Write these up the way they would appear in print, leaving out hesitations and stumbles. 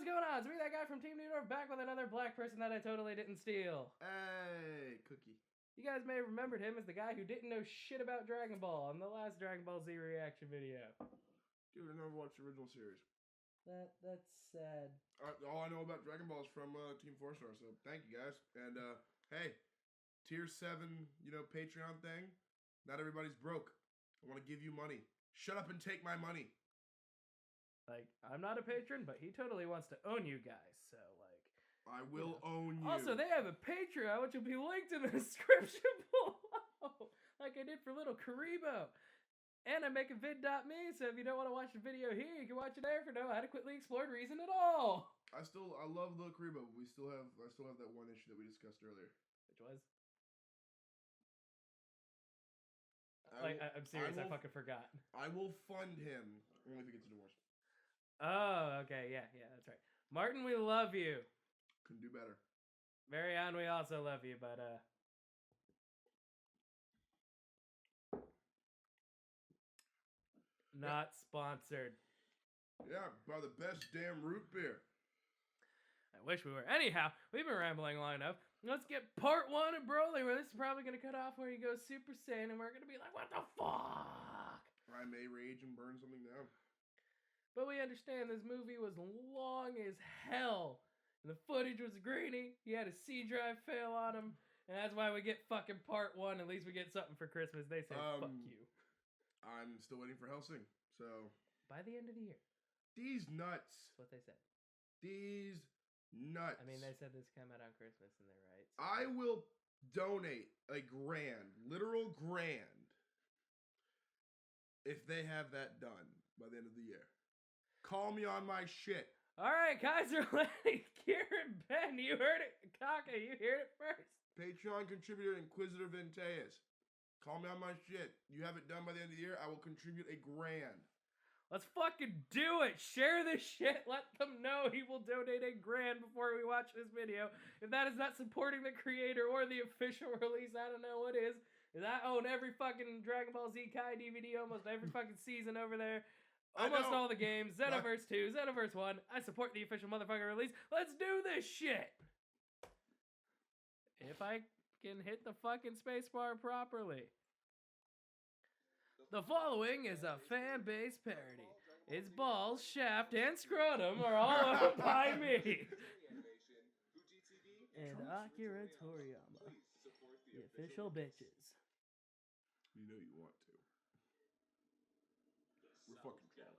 going on? It's me, that guy from Team Niederdorf, back with another black person that I totally didn't steal. Hey, Cookie. You guys may have remembered him as the guy who didn't know shit about Dragon Ball in the last Dragon Ball Z reaction video. Dude, I never watched the original series. That's sad. All I know about Dragon Ball is from Team 4-Star, so thank you guys. And, hey, Tier 7, Patreon thing, not everybody's broke. I want to give you money. Shut up and take my money. Like, I'm not a patron, but he totally wants to own you guys, so, like... I will own you. Also, they have a Patreon, which will be linked in the description below, like I did for little Karibo. And I make a vid.me, so if you don't want to watch the video here, you can watch it there for no adequately explored reason at all. I love little Karibo, but I still have that one issue that we discussed earlier. Which was? I'm serious, I fucking forgot. I will fund him only if he gets a divorce. Oh, okay, yeah, that's right. Martin, we love you. Couldn't do better. Marianne, we also love you, but not sponsored. Yeah, by the best damn root beer. I wish we were. Anyhow, we've been rambling long enough. Let's get part 1 of Broly, where this is probably going to cut off where he goes Super Saiyan, and we're going to be like, what the fuck? I may rage and burn something down. But we understand this movie was long as hell. And the footage was grainy. He had a C drive fail on him. And that's why we get fucking part 1. At least we get something for Christmas. They say, fuck you. I'm still waiting for Helsing, so... By the end of the year. These nuts. That's what they said. These nuts. I mean, they said this came out on Christmas, and they're right. So. I will donate $1,000, literal grand, if they have that done by the end of the year. Call me on my shit. All right, Kaiser Lady, Kieran, Ben, you heard it. Kaka, you heard it first. Patreon contributor Inquisitor Venteas. Call me on my shit. You have it done by the end of the year, I will contribute $1,000. Let's fucking do it. Share this shit. Let them know he will donate $1,000 before we watch this video. If that is not supporting the creator or the official release, I don't know what is. Because I own every fucking Dragon Ball Z Kai DVD, almost every fucking season over there. Almost all the games. Xenoverse 2, Xenoverse 1. I support the official motherfucking release. Let's do this shit. If I can hit the fucking spacebar properly. The following is a fan-based parody. Its balls, shaft, and scrotum are all owned by me. And Akira Toriyama. The official bitches. You know you want to. We're fucking drunk.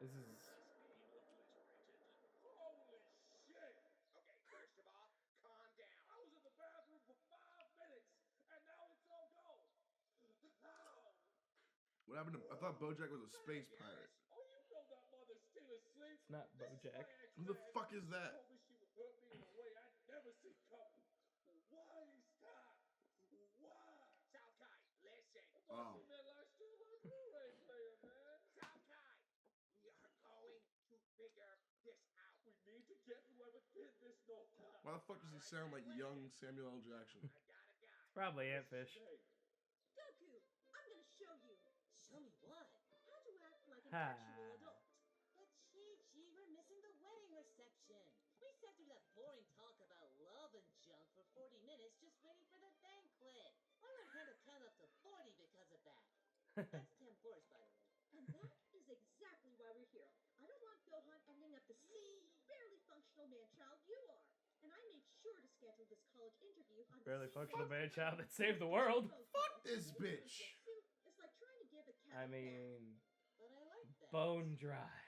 This is... Holy shit! Okay, first of all, calm down. I was in the bathroom for 5 minutes, and now it's all gone. What happened to... I thought Bojack was a space pirate. Oh, you know that mother's still asleep. It's not Bojack. Who the fuck is that? Told me she would hurt me in a way I'd never see coming. Why stop? Why? South Kai, listen. Oh. That last two was Blu-ray player, man. South Kai, we are going to figure this out. We need to get whoever did this no time. Why the fuck does he sound like young Samuel L. Jackson? I got a guy. It's probably Antfish. Goku, I'm gonna show you. Show me what? How to act like an Ha. actual adult. But Chi-Chi, we're missing the wedding reception. We sat through that boring talk about love and junk for 40 minutes just waiting for the banquet. I learned how to count up to 40 because of that. That's 10 fours, by the way. And that is exactly why we're here. I don't want Gohan ending up the same barely functional man-child you are. And I made sure to schedule this college interview on Barely the functional same man-child that saved the world. Fuck this bitch. It's like trying to give a cat I a bath. mean, But I like that. bone dry.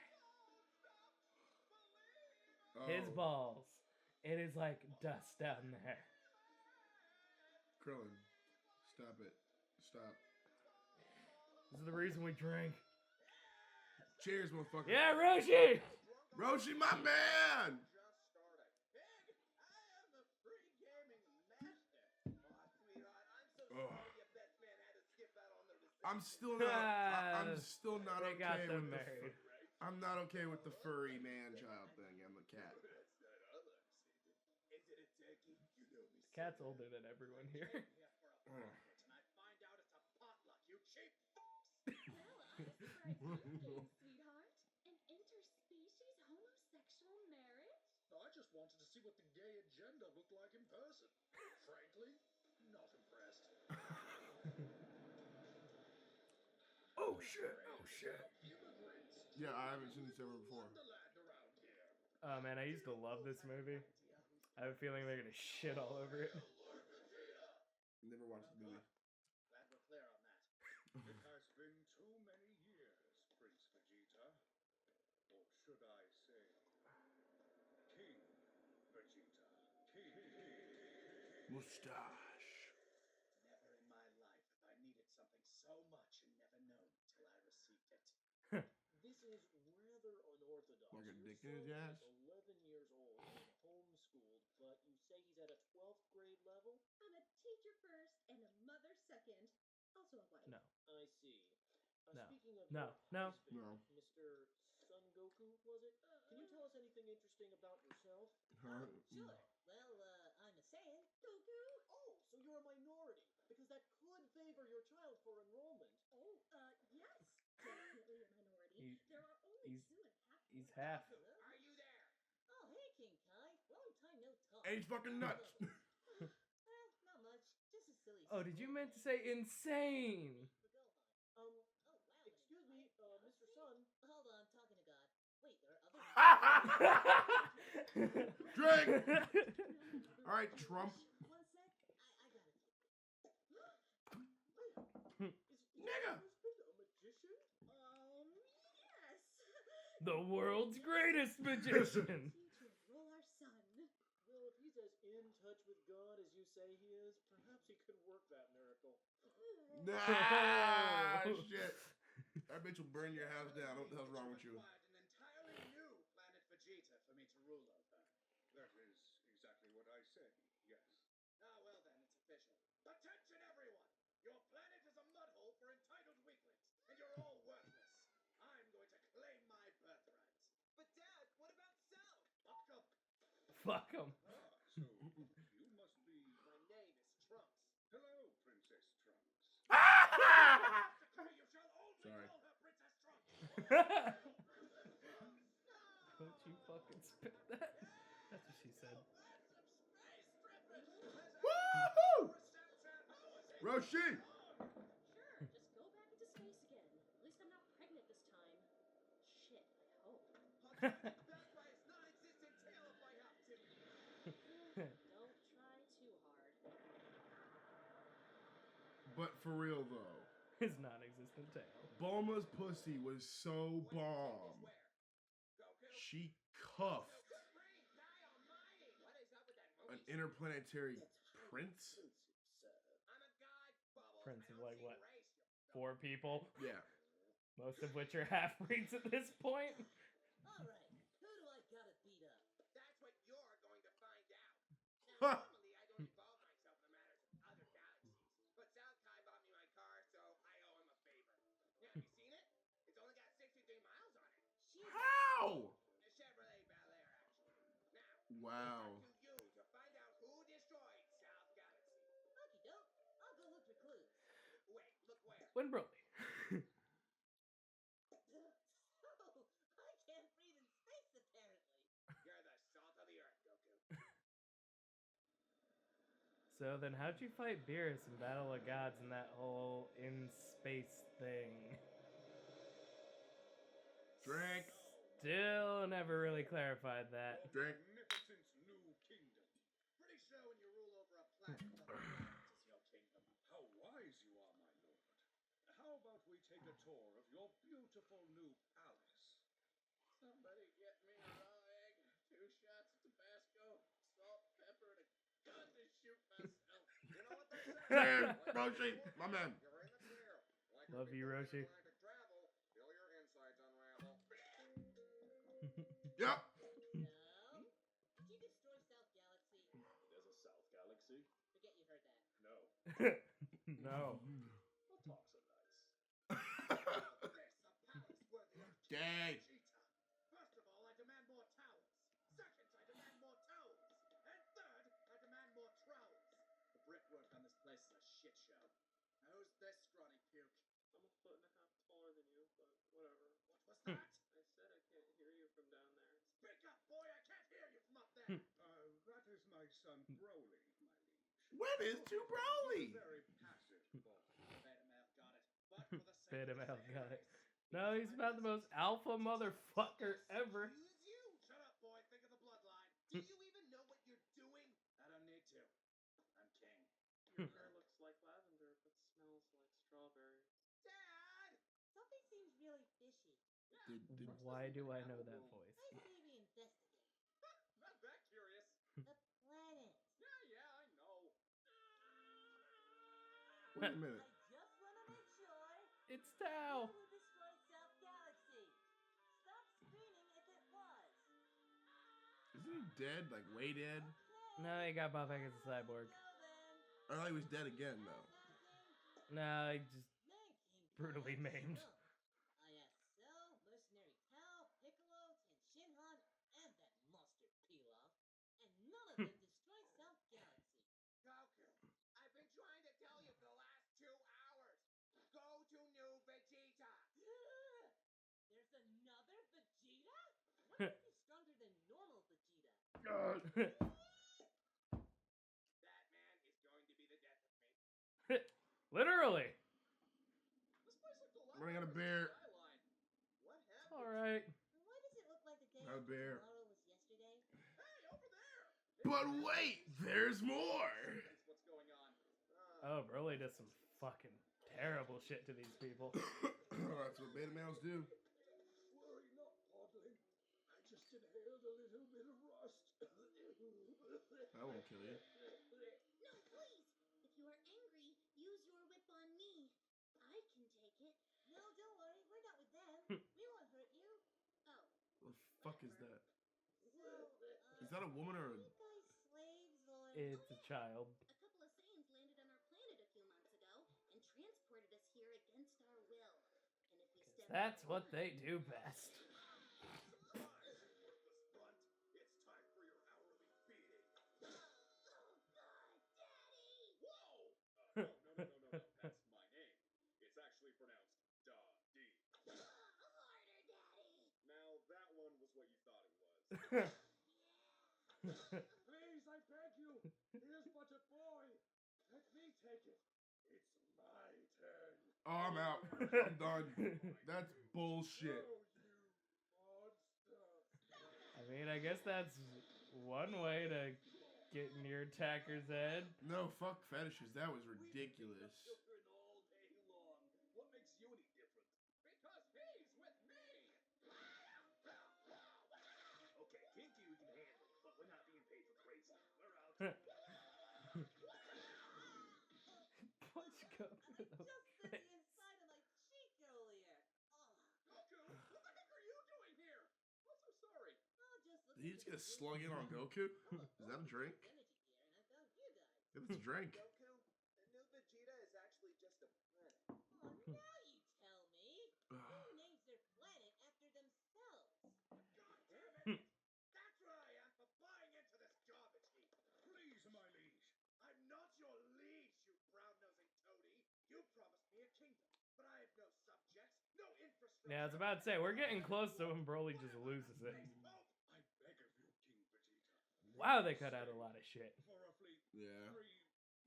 Oh. His balls. It is like dust down there. Krillin, stop it. Stop. This is the reason we drink. Cheers, motherfucker. Yeah, Roshi! Roshi, my man! Just started. Pig, I am the free gaming master. Oh, sweetheart, I'm so Ugh. sorry your best man had to skip out on the reception. I'm still not. I'm still not They got okay them with the. married. I'm not okay with the furry man-child thing and the cat. That's that other secret. Is it a turkey? You know me. Cat's older than everyone here. Here for a banquet, and I find out it's a potluck, you cheap fucks. Well, I surprised you again, sweetheart. An interspecies just wanted to see what the gay agenda looked like in person. Frankly, not impressed. Oh shit! Oh shit! Immigrants. Yeah, I haven't seen this ever before. Wonderland around here. Oh man, I used to love this movie. I have a feeling they're gonna shit all over it. Never watched the movie. Glad we're clear on that. It has been too many years, Prince Vegeta. Or should I say, King Vegeta. King. Mustache. Never in my life have I needed something so much and never known till I received it. This is rather unorthodox. Like a Your dick in his son ass? is 11 years old and homeschooled, but you say he's at a 12th grade level? I'm a teacher first and a mother second. Also a wife. No. I see. No. Speaking of No. your No. husband, No. Mr. Son Goku, was it? Can you tell us anything interesting about yourself? Huh? Sure. Well, I'm a Saiyan. Goku? Oh, so you're a minority, because that could favor your child for enrollment. Oh, yes. Definitely a minority. He- There are only he's- 2.5. He's half. Are you there? Oh, hey, King Kai. Long time no talk. And he's fucking nuts. Not much. Just a silly. Oh, did you simple meant to say insane? for Gohan. Um, Oh, wow. excuse me, Mr. Son. Hold on, talking to God. Wait, there are other. Drink. All right, Trump. One sec. I gotta take it. Is Nigga. your husband a magician? Yes. The world's greatest magician. To enroll our son. Well, if he's as in touch with God as you say he is, perhaps he could work that miracle. Nah, shit. That bitch will burn your house down. What the hell's wrong with you? An entirely new planet Vegeta for me to rule over. That is exactly what I said, yes. Ah, well then, it's official. Attention everyone! Your planet is a mud hole for entitled weaklings, and you're all worthless. I'm going to claim my birthright. But Dad, what about Cell? Fuck up. Fuck him. Ah, so you must be... My name is Trunks. Hello, Princess Trunks. You shall only Sorry. call her Princess Trunks. Don't you fucking spit that? That's what she said. Woohoo! Roshi. Sure, just go back into space again. At least I'm not pregnant this time. Shit, I hope. Back by his non-existent tail if I have to. Don't try too hard. But for real though, His non-existent tail. Bulma's pussy was so bomb. Goku? She cuffed Great guy almighty! What is up with that an movie? interplanetary prince. I'm a god, Bubbles. Prince I of, don't like, see what? race, you 4 people, Yeah. most of which are half-breeds at this point. All right. Who do I gotta beat up? That's what you're going to find out. Huh. Now, normally I don't involve myself in the matters of other galaxies, but Sao Kai bought me my car, so I owe him a favor. Now, have you seen it? It's only got 63 miles on it. She's How? A Chevrolet Bel Air, actually. Now, Wow. it's up to you to find out who destroyed South Galaxy. Okie doke. I'll go look for clues. Wait, look where? When Broly. Oh, I can't breathe in space apparently. You're the salt of the earth, Goku. So then how'd you fight Beerus in Battle of Gods and that whole in-space thing? Drink. Still never really clarified that. Drink. Magnificent new kingdom. Pretty sure when you rule over a planet, the whole planet is your kingdom. How wise you are, my lord. How about we take a tour of your beautiful new palace? Somebody get me a raw egg, 2 shots of Tabasco, salt, pepper, and a gun to shoot myself. You know what they say? Damn, Like Roshi, a my man. You're in the clear. Like Love you, Roshi. Atlantic travel, feel your insides unravel. Yep. No. Did you destroy South Galaxy? There's a South Galaxy? Forget you heard that. No. No. What talks are nice? This a palace worthy of Dang. Vegeta. First of all, I demand more towers. Second, I demand more toes. And third, I demand more trowels. The brickwork on this place is a shit show. Now, who's this scrawny puke? I'm a 1.5 feet taller than you, but whatever. What was that? I said I can't hear you from down there. Speak up, boy! I can't hear you from up there. son Broly, my liege. When is to Broly? He's a very passive boy. Betamail got it. But for the sake of Betamail the got it. race, No, he's about the most alpha motherfucker ever. Excuse you! Shut up, boy. Think of the bloodline. Do you even know what you're doing? I don't need to. I'm king. Your hair looks like lavender, but smells like strawberries. Dad! Something seems really fishy. Why do I know that voice? I say we investigate. Not that curious. The planet. Yeah, I know. Wait a minute. I just want to make sure It's you Tao. will destroy South Galaxy. Stop screaming if it was. Isn't he dead? Like way dead? Okay. No, he got brought back as a cyborg. So then, I thought he was dead again though. nothing. No, he just Name King brutally Kong. maimed. No. I asked Cell, Mercenary Tao, Piccolo, Tenshinhan, and that monster Pilaf, and none of them destroyed South Galaxy. Goku, I've been trying to tell you for the last 2 hours. Go to New Vegeta. There's another Vegeta? What makes you stronger than normal Vegeta? That man is going to be the death of me. Literally. This place looked a lot Running out of better beer. than Skyline. What happened? Alright. Why does it look like the day Not a after bear. tomorrow was yesterday? Hey, over there! But wait, there's more. That's what's going on. Oh, Broly does some fucking terrible shit to these people. That's what beta males do. Worry not, Podling. I just inhaled a little bit of rust. That won't kill you. No, please. If you are angry, use your whip on me. I can take it. No, don't worry. We're not with them. We won't hurt you. Oh, What the fuck is that? So, Is that a woman or are a... you guys slaves or... It's a child. a couple of Saiyans landed on our planet a few months ago and transported us here against our will. And if we step That's out of what line- they do best. Surprise, you worthless bunt. It's time for your hourly feeding. Oh, God, Daddy! Whoa! No. That's my name. It's actually pronounced Da-Dee. Harder, Daddy! Now, that one was what you thought it was. Please, I beg you. Here's but a boy. Let me take it. It's my turn. Oh, I'm out. I'm done. That's bullshit. Oh, you monster. I mean, I guess that's one way to get in your attacker's head. No, fuck fetishes. That was ridiculous. Children all day long. What makes you any different? Because he's with me! Okay, kinky we can handle, but we're not being paid for crazy. We're out. Punch Goku in the just bit face. the inside of my cheek earlier. Oh, Goku, what the heck are you doing here? I'm so sorry. I'll just look Did he into just get a the slug in on blue- Goku? Oh, Is that a drink? energy here, and I found you guys. If it's a drink. Goku, New Vegeta is actually just a planet. Oh, now you tell me. Who names their planet after themselves? God damn it! That's what I am for buying into this garbage heap. Please, my liege. I'm not your liege, you brown-nosing toady. You promised me a kingdom, but I have no subjects, no infrastructure. Yeah, I was about to say, we're getting close to when Broly just loses it. I beg of you, King Vegeta. Wow, they cut out a lot of shit. For roughly Yeah. 3,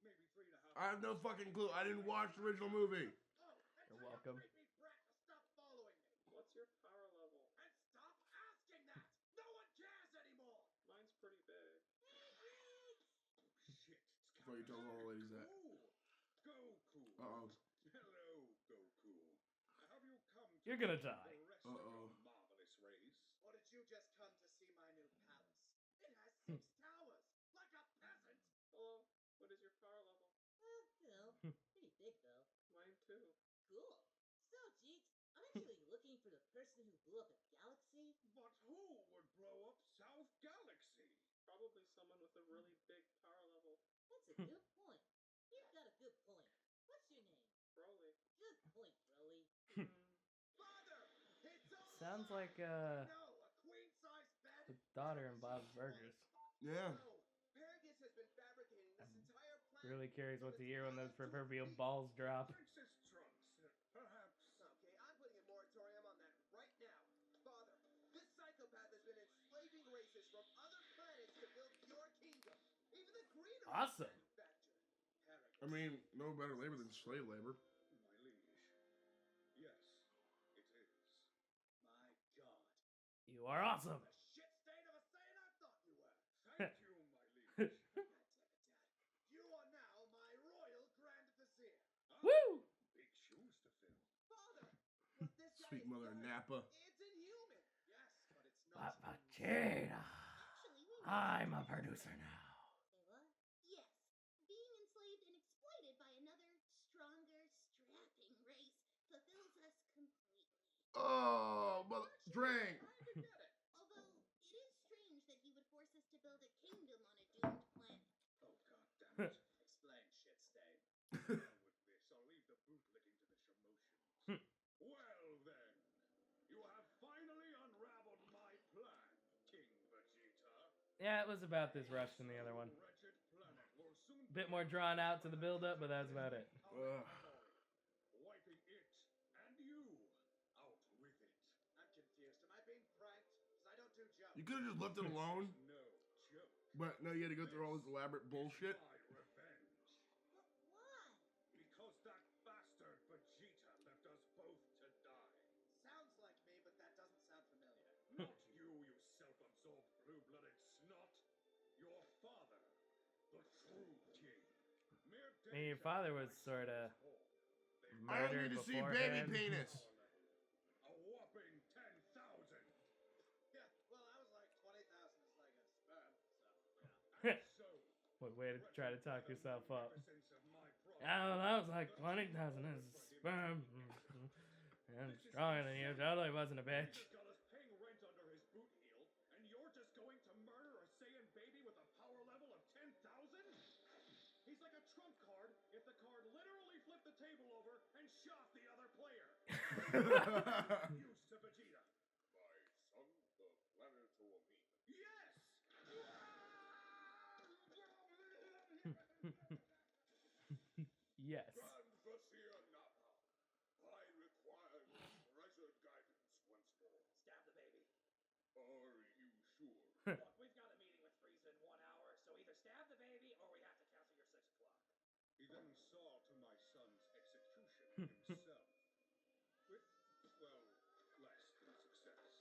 maybe 3.5. I have no fucking clue. I didn't watch the original movie. Oh, and You're tell your welcome. creepy brat to stop following me. What's your power level? And stop asking that! No one cares anymore! Mine's pretty big. Shit, it's Before you told all the ladies that. Ooh, Goku. Uh-oh. Hello, Goku. Have you come to You're gonna see die. the rest Uh-oh. of your marvelous race? Or did you just come to see my new palace? It has 6 towers, like a peasant! Hello, what is your power level? You know, pretty big though. Mine too. Cool. So, Jeeks, I'm actually looking for the person who blew up a galaxy. But who would blow up South Galaxy? Probably someone with a really big power level. That's a good point. You've got a good point. What's your name? Broly. Good point, Broly. Father! It's all Sounds a lie! like No, a queen-size bed? the daughter in Bob's Burgers. Yeah. No, Paragus has been fabricating this entire plan. Really curious what to from its hear when those mouth to its proverbial feet. balls drop. Princess Trunks, perhaps. Okay, I'm putting a moratorium on that right now. Father, this psychopath has been enslaving races from other planets to build your kingdom. Even Awesome. I mean, no better labor than slave labor. My liege. Yes, it is. My God. You are awesome. The shit stain of a Saiyan I thought you were. Thank you, my liege. God damn it, Dad. You are now my royal grand vizier. Woo! Big shoes to fill. Father, what this guy Sweet has mother done, Nappa. it's inhuman. Yes, but it's But not. Vegeta, Actually, we I'm a producer now. Say what? Yes. Being enslaved and exploited by another, stronger, strapping race fulfills us completely. Oh, mother Drang. I get it. Although, it is strange that he would force us to build a kingdom on a doomed planet. Oh, God damn it. Explain, shit stain. Now with this, I'll leave the bootlicking to the Shamotians. Well then, you have finally unraveled my plan, King Vegeta. Yeah, it was about this rush than the other one. Wretched planet will soon Bit more drawn out to the build-up, but that's about it. Ugh. Wiping it and you out with it. I'm confused. Am I being pranked? Because I don't do jokes. You could have just left it alone, No joke. but no, you had to go through all this elaborate bullshit. My revenge. But why? Because that bastard Vegeta left us both to die. Sounds like me, but that doesn't sound familiar. Not you, you self-absorbed blue-blooded snot. Your father, the true king. Mere And your days father after was my sort of son's fall, they I don't murdered need to see beforehand. baby penis. a whopping 10,000. Yeah, well, I was like 20,000 is like a sperm, so, And so, What way to try to talk yourself up? magnificence of my I don't know, that was like 20,000 as sperm. And stronger than you, totally wasn't a bitch. He's got us paying rent under his boot heel, and you're just going to murder a Saiyan baby with a power level of 10,000? He's like a trump card if the card literally flipped the table over and shot the other player. Used to Vegeta. My son, the planetoid. Yes! Yes. Grand Vizier Nappa, I require your treasured guidance once more. stab the baby. Are you sure? Look, we've got a meeting with Frieza in 1 hour, so either stab the baby or we have to cancel your 6 o'clock. He then saw to my son's execution himself. With, well, less than success.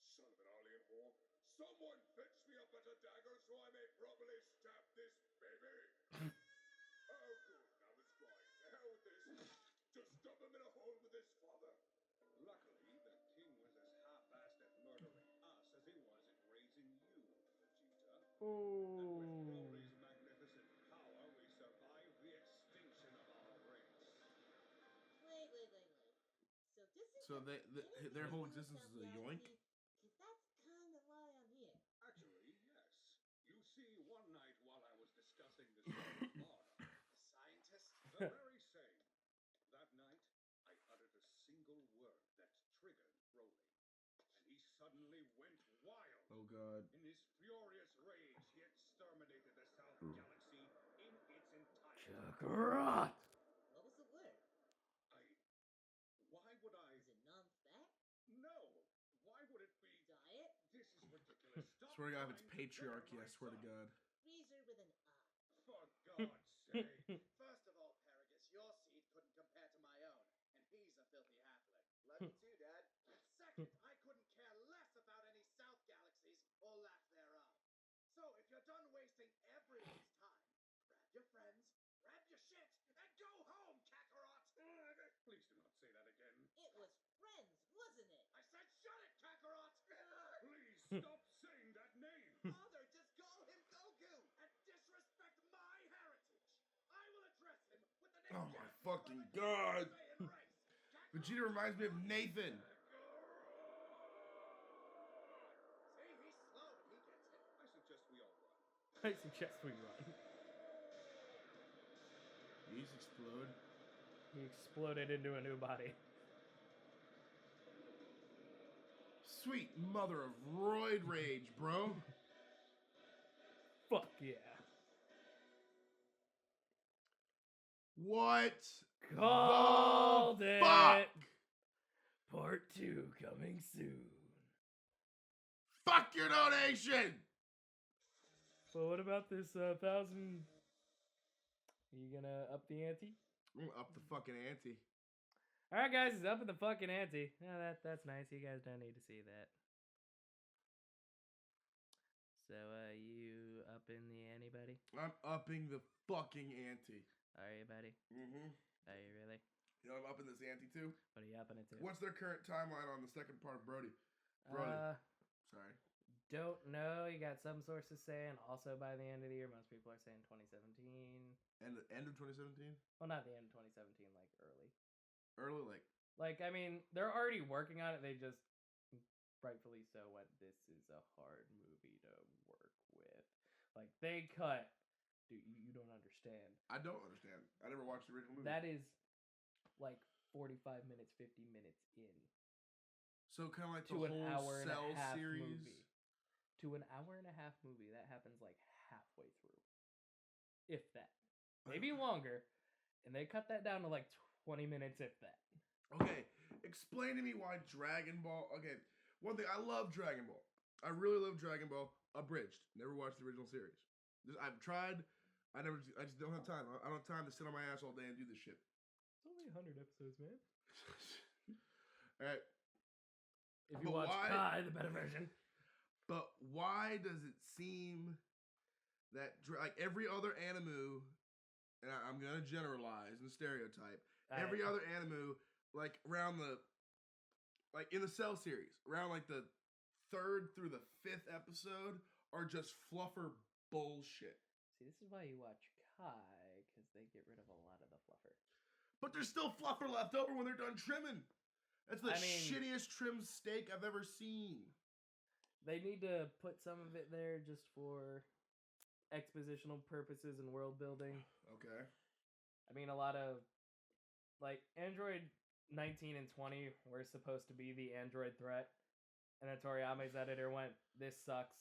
Son of an alien whore. Someone fetch me a better dagger so I may properly stab this baby. Oh, good. Now it's dry. To hell with this. Just dump him in a hole with his father. Luckily, the king was as half-assed at murdering us as he was at raising you, Vegeta. And with Broly's magnificent power, we survived the extinction of our race. Wait. So this is So the their whole beginning of existence the is a South yoink? Galaxy? 'Cause that's kind of why I'm here. Actually, yes. You see, one night while I was discussing this with Mara, The scientist? the very same, that night I uttered a single word that triggered Broly. And he suddenly went wild. Oh god. In his furious rage, he exterminated the South Galaxy in its entirety. Kakarot! What was the word? Why would I? Is it non-fat? No. Why would it be? Diet? This is ridiculous. Stop Swear to God, if it's trying to trigger patriarchy, I my swear to son. God. Freezer with an I. For God's sake. First of all, Paragus, your seed couldn't compare to my own, and he's a filthy halfling. Love you too, Dad. And second, I couldn't care less about any South Galaxies or lack thereof. So if you're done wasting everyone's time, grab your friends, grab your shit, and go home, Kakarot! Please do not say that again. It was friends, wasn't it? I said shut it, Kakarot! Please stop saying that name. Father, just call him Goku and disrespect my heritage. I will address him with the name Oh my champion fucking of the God. Saiyan race. Vegeta reminds me of Nathan. See, he's slow, but he gets it. I suggest we all run. I suggest we run. These explode. He exploded into a new body. Sweet mother of roid rage, bro. Fuck yeah. What? Called the it! fuck? Part 2 coming soon. Fuck your donation! But what about this 1,000? Are you gonna up the ante? I'm gonna up the fucking ante. All right, guys, it's up in the fucking ante. No, that's nice. You guys don't need to see that. So, you up in the ante, buddy? I'm upping the fucking ante. Are you, buddy? Mm-hmm. Are you really? You know I'm up in this ante too. What are you upping it to? What's their current timeline on the second part of Brody? Sorry. Don't know. You got some sources saying also by the end of the year. Most people are saying 2017. End of 2017? Well, not the end of 2017, like early. Early, like. Like, I mean, they're already working on it. They just, rightfully so, went, this is a hard movie to work with. Like, they cut. Dude, you don't understand. I don't understand. I never watched the original movie. That is, like, 45 minutes, 50 minutes in. So kind of like the to an whole hour and Cell a half series. movie. To an hour and a half movie, that happens like halfway through, if that, maybe longer, and they cut that down to like 20 minutes, if that. Okay, explain to me why Dragon Ball. Okay, one thing, I love Dragon Ball. I really love Dragon Ball. Abridged. Never watched the original series. I've tried. I just don't have time. I don't have time to sit on my ass all day and do this shit. It's only 100 episodes, man. All right. If you watch Kai, the better version. But why does it seem that like every other anime, and I'm gonna generalize and stereotype, every other anime, like around the, like in the Cell series, around like the 3rd through the 5th episode, are just fluffer bullshit. See, this is why you watch Kai, because they get rid of a lot of the fluffer. But there's still fluffer left over when they're done trimming. That's the shittiest trimmed steak I've ever seen. They need to put some of it there just for expositional purposes and world building. Okay. I mean, a lot of, like, Android 19 and 20 were supposed to be the Android threat. And then Toriyame's editor went, this sucks,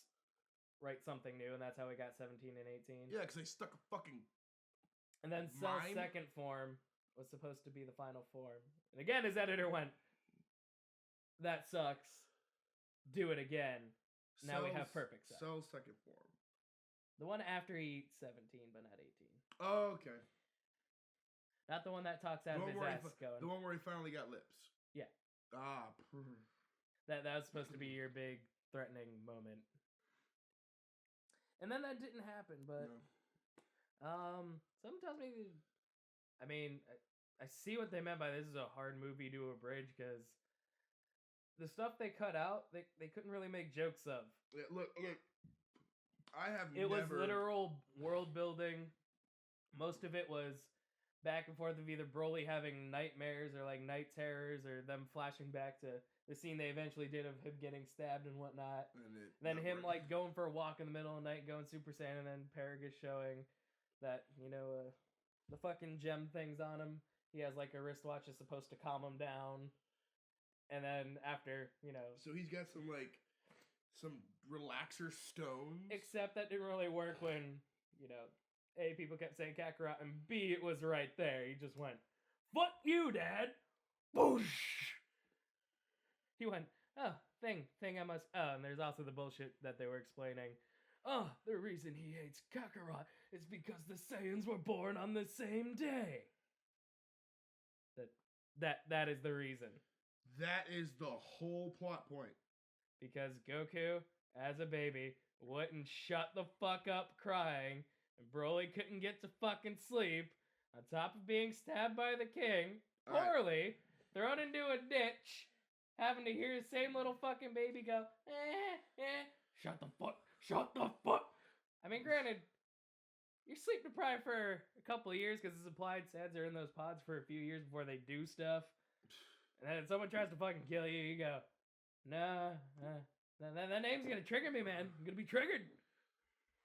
write something new, and that's how we got 17 and 18. Yeah, because they stuck a fucking... And then Cell's second form was supposed to be the final form. And again, his editor went, that sucks. Do it again. Now we have perfect Cell. Cell's second form. The one after he eats 17, but not 18. Oh, okay. Not the one that talks out of his ass going. The one where he finally got lips. Yeah. Ah. That was supposed to be your big threatening moment. And then that didn't happen, but... No. Something tells me... I mean, I see what they meant by this is a hard movie to abridge, because... the stuff they cut out, they couldn't really make jokes of. Yeah, look, It was literal world building. Most of it was back and forth of either BROLY having nightmares or like night terrors, or them flashing back to the scene they eventually did of him getting stabbed and whatnot. And then him like going for a walk in the middle of the night, going Super Saiyan, and then Paragus showing that, you know, the fucking gem things on him. He has like a wristwatch that's supposed to calm him down. And then after, you know... So he's got some, like, some relaxer stones? Except that didn't really work when, you know, A, people kept saying Kakarot, and B, it was right there. He just went, fuck you, Dad! Boosh! He went, oh, thing I must... Oh, and there's also the bullshit that they were explaining. Oh, the reason he hates Kakarot is because the Saiyans were born on the same day. That is the reason. That is the whole plot point. Because Goku, as a baby, wouldn't shut the fuck up crying, and Broly couldn't get to fucking sleep, on top of being stabbed by the king, poorly, thrown into a ditch, having to hear his same little fucking baby go, shut the fuck. I mean, granted, you're sleep deprived for a couple of years, because his applied SADs are in those pods for a few years before they do stuff. And then someone tries to fucking kill you, you go, nah, that name's gonna trigger me, man. I'm gonna be triggered.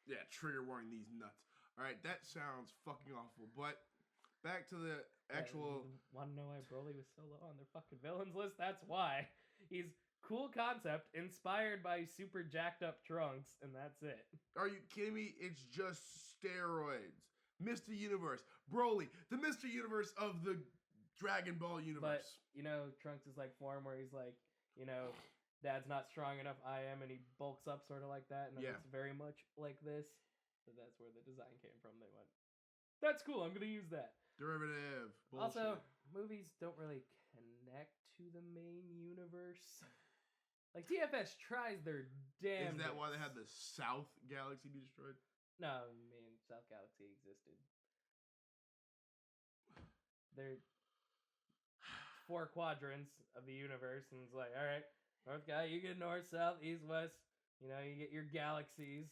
Yeah, trigger warning these nuts. Alright, that sounds fucking awful. But back to the actual... Want to know why Broly was so low on their fucking villains list? That's why. He's cool concept, inspired by super jacked up Trunks, and that's it. Are you kidding me? It's just steroids. Mr. Universe. Broly, the Mr. Universe of the Dragon Ball universe. But, you know, Trunks is like form where he's like, you know, Dad's not strong enough, I am, and he bulks up sort of like that, and it's very much like this. So that's where the design came from. They went, that's cool. I'm gonna use that. Derivative. Bullshit. Also, movies don't really connect to the main universe. Like TFS tries their damn. Is that why they had the South Galaxy be destroyed? No, I mean South Galaxy existed. They're 4 quadrants of the universe, and it's like, all right, North guy, you get north, south, east, west. You know, you get your galaxies.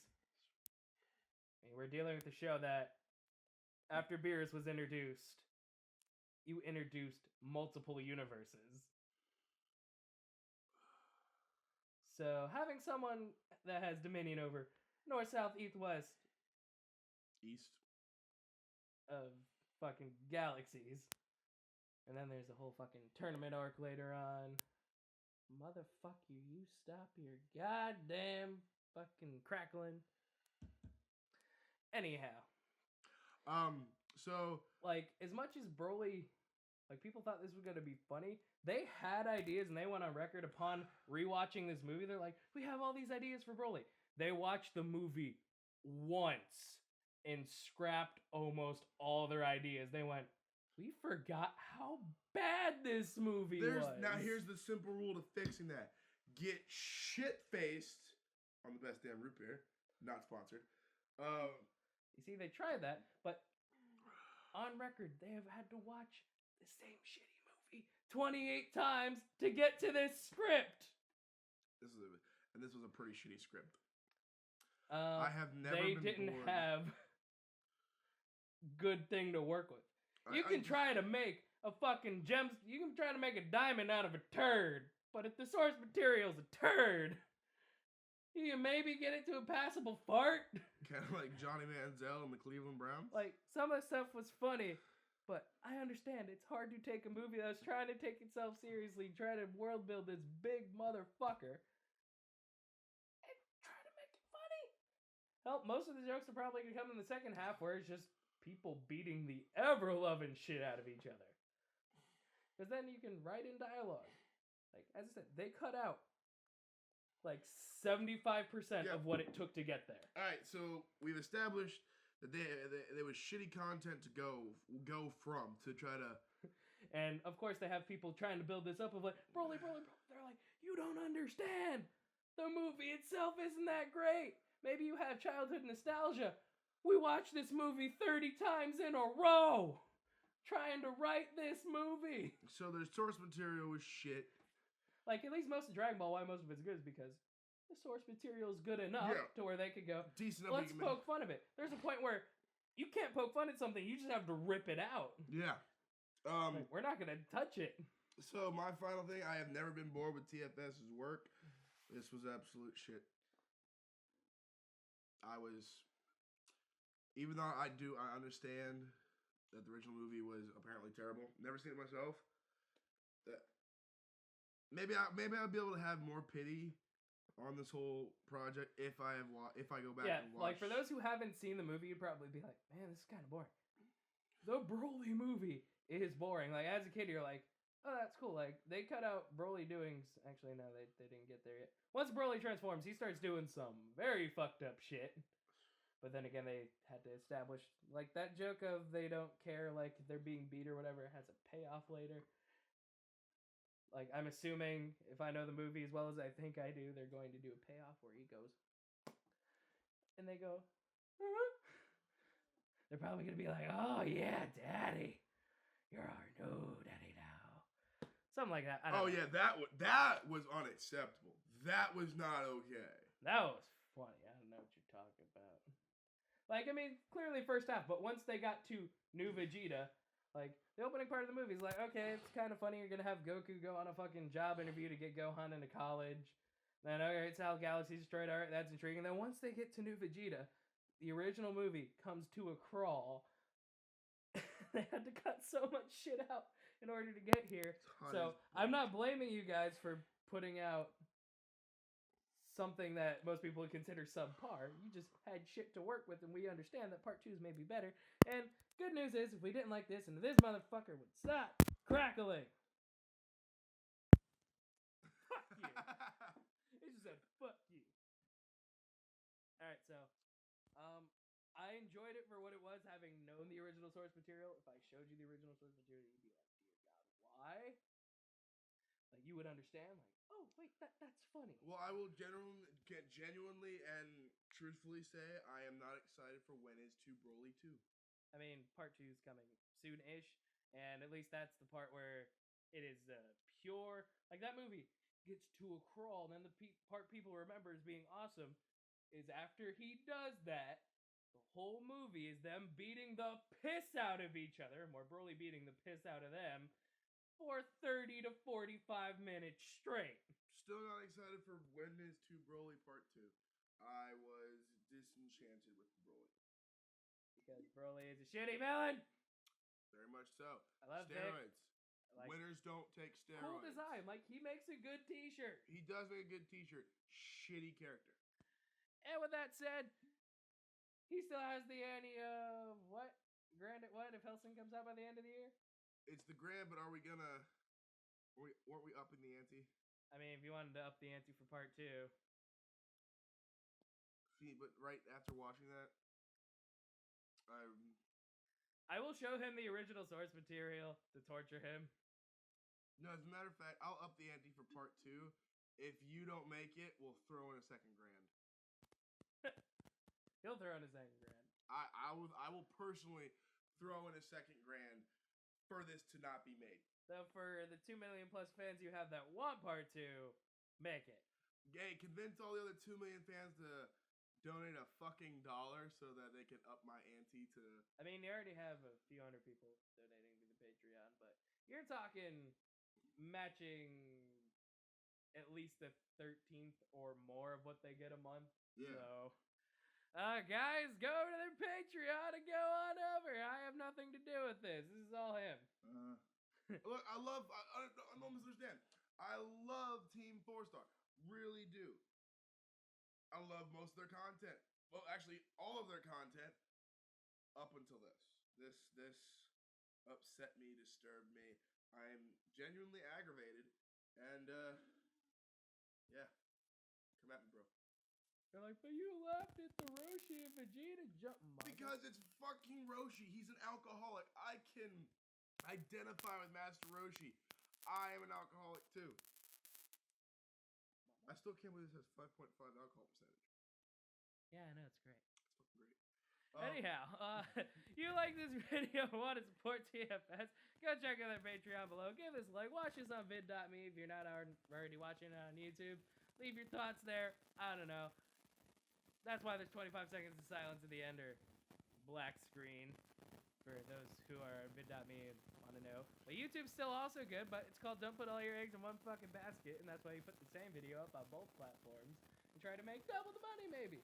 And we're dealing with a show that, after Beerus was introduced, you introduced multiple universes. So having someone that has dominion over north, south, east, west East. of fucking galaxies. And then there's a whole fucking tournament arc later on. Motherfuck you stop your goddamn fucking crackling. Anyhow. So Like, as much as Broly, like, people thought this was gonna be funny, they had ideas and they went on record upon rewatching this movie. They're like, we have all these ideas for Broly. They watched the movie once and scrapped almost all their ideas. They went, we forgot how bad this movie was. Now here's the simple rule to fixing that. Get shit-faced on the best damn root beer. Not sponsored. You see, they tried that, but on record, they have had to watch the same shitty movie 28 times to get to this script. This was a pretty shitty script. I have never They been didn't bored. have good thing to work with. You can try to make a fucking you can try to make a diamond out of a turd, but if the source material's a turd, you can maybe get it to a passable fart. Kind of like Johnny Manziel and the Cleveland Browns. Like, some of the stuff was funny, but I understand it's hard to take a movie that's trying to take itself seriously, try to world build this big motherfucker, and try to make it funny. Hell, most of the jokes are probably going to come in the second half, where it's just people beating the ever-loving shit out of each other. Because then you can write in dialogue. Like, as I said, they cut out like 75% of what it took to get there. All right, so we've established that there was shitty content to go from to try to. And of course, they have people trying to build this up of like, Broly. They're like, you don't understand. The movie itself isn't that great. Maybe you have childhood nostalgia. We watched this movie 30 times in a row trying to write this movie. So their source material was shit. Like, at least most of Dragon Ball, why most of it's good is because the source material is good enough to where they could go, decent enough. let's poke fun of it. There's a point where you can't poke fun at something, you just have to rip it out. Yeah. Like, we're not going to touch it. So my final thing, I have never been bored with TFS's work. This was absolute shit. Even though I understand that the original movie was apparently terrible. Never seen it myself. Maybe I'll be able to have more pity on this whole project if I go back and watch. Like, for those who haven't seen the movie, you'd probably be like, man, this is kind of boring. The Broly movie is boring. Like, as a kid, you're like, oh, that's cool. Like, they cut out Broly doing... Actually, no, they didn't get there yet. Once Broly transforms, he starts doing some very fucked up shit. But then again, they had to establish, like, that joke of they don't care, like, they're being beat or whatever, has a payoff later. Like, I'm assuming, if I know the movie as well as I think I do, they're going to do a payoff where he goes, and they go, huh? They're probably going to be like, oh, yeah, daddy. You're our new daddy now. Something like that. I don't know. Yeah, that was unacceptable. That was not okay. That was funny. I don't know what you're talking about. Like, I mean, clearly first half, but once they got to New Vegeta, like, the opening part of the movie is like, okay, it's kind of funny. You're going to have Goku go on a fucking job interview to get Gohan into college. Then, okay, it's how Galaxy's destroyed. All right, that's intriguing. Then once they get to New Vegeta, the original movie comes to a crawl. They had to cut so much shit out in order to get here. So I'm not blaming you guys for putting out something that most people would consider subpar. You just had shit to work with, and we understand that part 2 is maybe better. And good news is, if we didn't like this, and this motherfucker would stop crackling. Fuck you. It just said, fuck you. Alright, so, enjoyed it for what it was, having known the original source material. If I showed you the original source material, you'd be like, "Dear God, why?" Like you would understand. Like, oh wait, that's funny. Well, I will genuinely and truthfully say I am not excited for when is 2 Broly 2. I mean, part 2 is coming soon-ish, and at least that's the part where it is pure. Like that movie gets to a crawl, and then the part people remember as being awesome is after he does that. The whole movie is them beating the piss out of each other, more Broly beating the piss out of them, for 30 to 45 minutes straight. Still not excited for when is 2 Broly Part 2. I was disenchanted with Broly. Because Broly is a shitty villain. Very much so. I love steroids. Like, Winners don't take steroids. cool design. Like, he makes a good t-shirt. He does make a good t-shirt. Shitty character. And with that said, he still has the ante of what? Grand at what if Hellsing comes out by the end of the year? It's the grand, but are we gonna... weren't we upping the ante? I mean, if you wanted to up the ante for part 2. See, but right after watching that, I will show him the original source material to torture him. No, as a matter of fact, I'll up the ante for part 2. If you don't make it, we'll throw in a second grand. He'll throw in a second grand. I will personally throw in a second grand for this to not be made. So for the 2 million plus fans you have that want part 2, make it. Hey, convince all the other 2 million fans to donate a fucking dollar so that they can up my ante to... I mean, you already have a few hundred people donating to the Patreon, but you're talking matching at least the 13th or more of what they get a month. Yeah. So, guys, go to their Patreon and go on over. I have nothing to do with this. This is all him. Look, I don't misunderstand. I love Team 4-Star. Really do. I love most of their content. Well, actually, all of their content up until this. This upset me, disturbed me. I'm genuinely aggravated. And, yeah. Come at me, bro. They're like, but you laughed at the Roshi and Vegeta jump. Because it's fucking Roshi. He's an alcoholic. I can identify with Master Roshi. I am an alcoholic, too. I still can't believe this has 5.5 alcohol percentage. Yeah, I know, it's great. It's fucking great. Anyhow, you like this video, want to support TFS, go check out their Patreon below, give us a like, watch us on vid.me if you're not already watching it on YouTube. Leave your thoughts there. I don't know. That's why there's 25 seconds of silence at the end, or black screen, for those who are on vid.me and want to know. But YouTube's still also good, but it's called Don't Put All Your Eggs in One Fucking Basket, and that's why you put the same video up on both platforms and try to make double the money, maybe.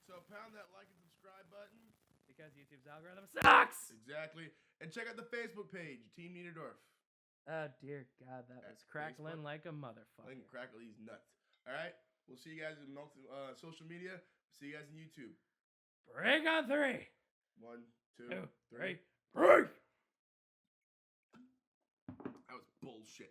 So pound that like and subscribe button. Because YouTube's algorithm sucks! Exactly. And check out the Facebook page, Team Niederdorf. Oh, dear God, that was crackling Facebook. like a motherfucker. Like crackle these nuts. All right? We'll see you guys in social media. See you guys in YouTube. Break on 3! 1, 2, 2, 3. 3. Break! That was bullshit.